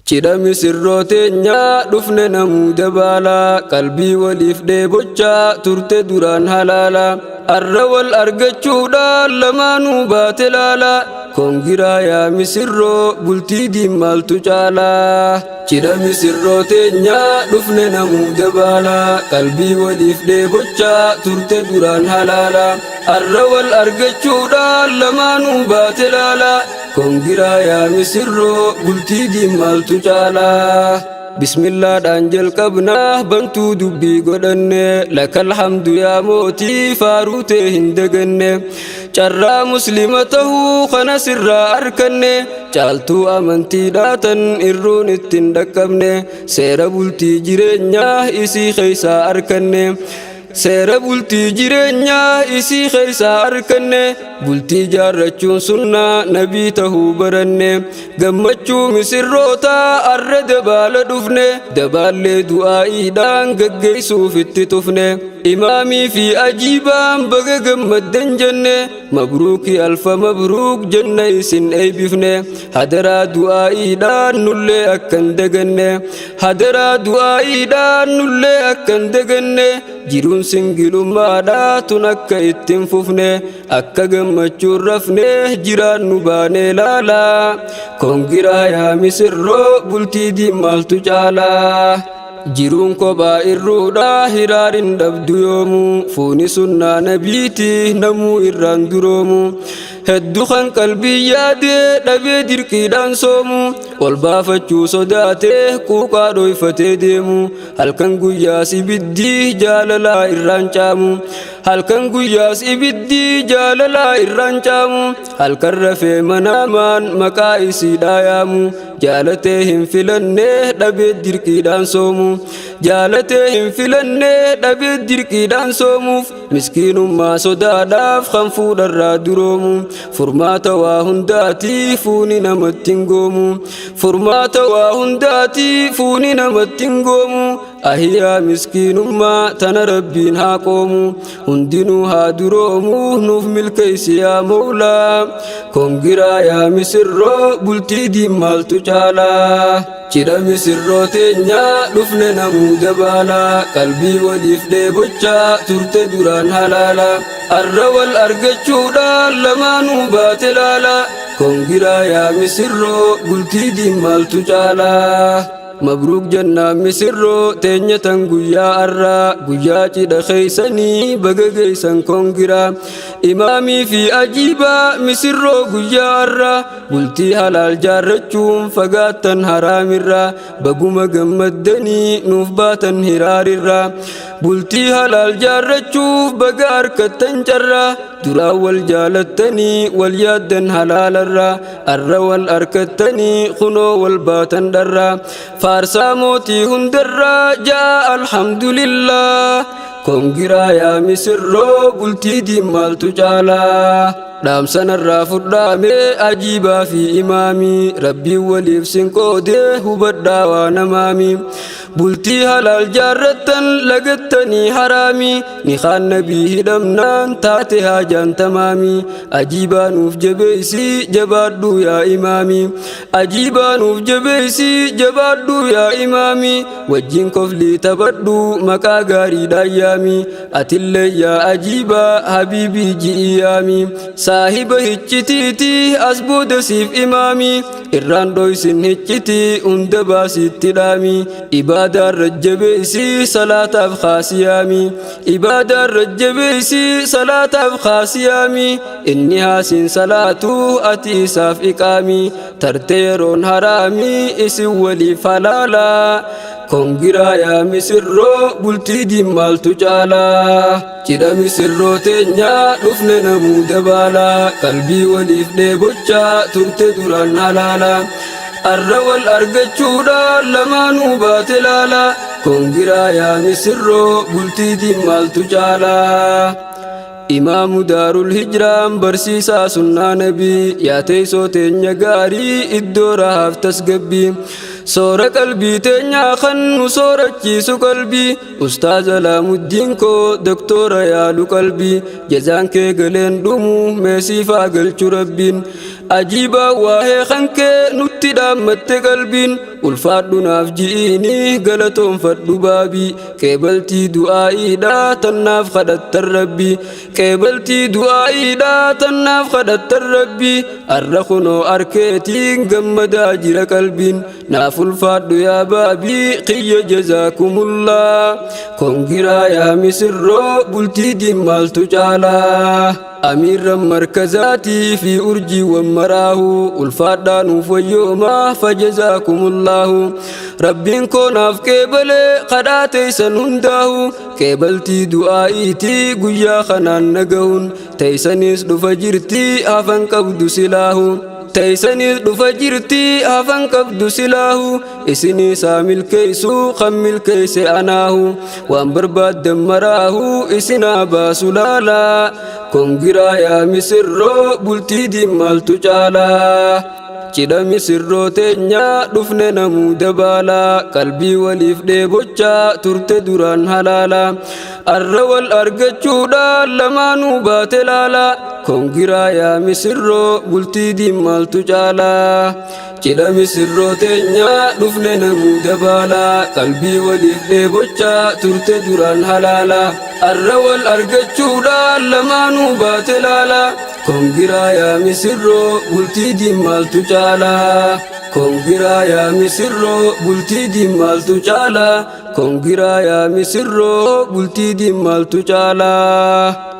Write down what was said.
Cidha misirrooteenyaa dhufne namuu dabaalaa qalbii waliif dheebochaa turte duraan halaalaa arra wal argachuudhaan lamaanuu baate laalaa kongiraa yaa misirroo bultii diimaaltu caalaa. Cidha misirrooteenyaa dhufne namuu dabaalaa qalbii waliif dheebochaa turte duraan halaalaa arra wal argachuudhaan lamaanuu baate laalaa kongiraa yaa misirroo bultii diimaaltu caalaa. Bismillah dhaan jalqabnaa bantuu dubbii godhanne lakal hamdu yaa mootii faaruu tee hin daganne carraa muslima tahuu kana sirraa arkanne caaltuu amantiidhaatan irruun ittiin dhaqqabne seera bultii jireenyaa isii keeysaa arkanne. Seera bultii jireenyaa isii keeysaa arkanne bultii jaarrachuun sunnaa nabii tahuu baranne gammachuu misirrootaa arra dabaala dhufne dabaallee du'aa'iidhaan gaggeessuuf itti tufne imaamii fi ajiibaan baga gammaddan jenne mabruuki alfa mabruuk jenna isin eeybifne hadaraa du'aa'iidhaan nullee akkan daganne hadaraa du'aa'iidhaan nullee akkan daganne jiruun singilummaadhaa tun akka ittiin fufne akka gammachuun rafne jiraannu baanee laalaa kongiraa yaa misirroo bultii diimaaltu caalaa. Jiruun kophaa irruudhaa hiraarin dhabdu yoomuu fuuni sunnaa nabiiti namuu irraan duroomu hedduu kan qalbii yaadee dhabee dirqiidhaan soomu ol baafachuu sodaatee quuqaa dhoyfatee deemu halkan guyyaas ibiddii jaalalaa irraan caamu halkan guyyaas ibiddii jaalalaa irraan caamu halkan rafee manaamaan maqaa isiidhaa yaamu jaalatee hin filanne dhabee dirqiidhaan soomu jaalatee hin filanne dhabee dirqiidhaan soomuuf miskiinummaa sodaadhaaf kan fuudharraa duroomu furmaata waa hundaatii fuuni namatti hin goomu furmaata waa hundaatii fuuni namatti hin goomu ahiyaa miskiinummaa tana rabbiin haa qoomu hundinuu haa duroomu nuuf milkeessi yaa mawlaa kongiraa yaa misirroo bultii diimaaltu caalaa. Cidha misirrooteenyaa dhufne namuu dabaalaa qalbii waliif dheebochaa turte duraan halaalaa arra wal argachuudhaan lamaanuu baate laalaa kongiraa yaa misirroo bultii diimaaltu caalaa. Mabruuk jannaa misirroo teenyatan guyyaa arraa guyyaa cidha keeysanii baga geeysan kongiraa imaamii fi ajiibaa misirroo guyyaa arraa bultii halaal jaarrachuun fagaattan haraamirraa baguma gammaddanii nuuf baatan hiraarirraa bultii halaal jaarrachuuf baga harkattan carraa duraan wal jaalattanii wal yaaddan halaalarraa arra wal harkattanii kunoo wal baatan dharraa faarsaa mootii hundarraa jaa alhamdulillah kongiraa yaa misirroo bultii diimaaltu caalaa. Dhaamsanarraa fudhaamee ajiibaa fi imaamii rabbiin waliif sinqoodee hubadhaa waa namaamii bultii halaal jaarrattan lagattanii haraamii nikaan nabii hidhamnaan taate haajaan tamaamii ajiibaa nuuf jabeeysii jabaadhuu yaa imaamii ajiibaa nuuf jabeeysii jabaadhuu yaa imaamii wajjin koflii taphadhuu maqaa gaariidhaan yaamii atillee yaa ajiibaa habiibii ji'i yaamii saahiba hiccitiiti as booda siif imaamii irraan dhoysin hicciti hunda baasitti dhaamii ibaadaan rajjabeeysii salaataaf kaasiyaamii ibaadaan rajjabeeysii salaataaf kaasiyaamii inni haasiin salaatuu ati isaaf iqaamii tarte yeroon haraamii isin waliif halaalaa kongiraa yaa misirroo bultii diimaaltu caalaa. Cidha misirrooteenyaa dhufne namuu dabaalaa qalbii waliif dheebochaa turte duraan halaalaa arra wal argachuudhaan lamaanuu baate laalaa kongiraa yaa misirroo bultii diimaaltu caalaa. Imaamu daarul hijraan barsiisaa sunnaa nabii yaa teessoo teenya gaarii iddoo rahaaf tasgabbii soora qalbii teenyaa kan nu soorachiisu qalbii ustaaz Alaamuddin koo doktora yaalu qalbii jazaan kee galeen dhumu meesiifaa galchu rabbiin ajiba waa'ee khankee nutti dhaammatte qalbiin ulfaadhunaaf ji'iini galatoon fadhu baabii qeebaltii du'aa'iidha tannaaf kadhattan rabbii qeebaltii du'aa'iidha tannaaf kadhattan rabbii arra kunoo arkeetiin gammadaa jira qalbiin naaf ulfaadhu yaa baabii qiyya jazaakumullah kongiraa yaa misirroo bultii dimmaaltu caalaa أمير مركزاتي في أرجي ومراه الفادان فيوما فجزاكم الله ربين كوناف كيبل قداتي سننداه كيبلتي دعائيتي قيا خنان نقون تيسنيس دفجرتي أفن قبد سلاه تيسنيس دفجرتي أفن قبد سلاه إسني سامل كيسو خمل كيس أناه وانبرباد دمراه إسنا باسلالا kongiraa yaa misirroo bultii dimmaaltu caalaa cidha misirroo teenyaa dhufne namuu dabaalaa qalbii waliif dheebochaa turte duraan halaalaa arra wal argachuudhaan lamaanuu baate laalaa kongiraa yaa misirroo bultii dimmaaltu caalaa cidha misirroo teenyaa dhufne namuu dabaalaa qalbii waliif dheebochaa turte duraan halaalaa arra wal argachuudhaan lamaanuu baate laalaa kongiraa yaa misirroo bultii dimmaaltu caalaa kongiraa yaa misirroo bultii dimmaaltu caalaa kongiraa yaa misirroo bultii dimmaaltu caalaa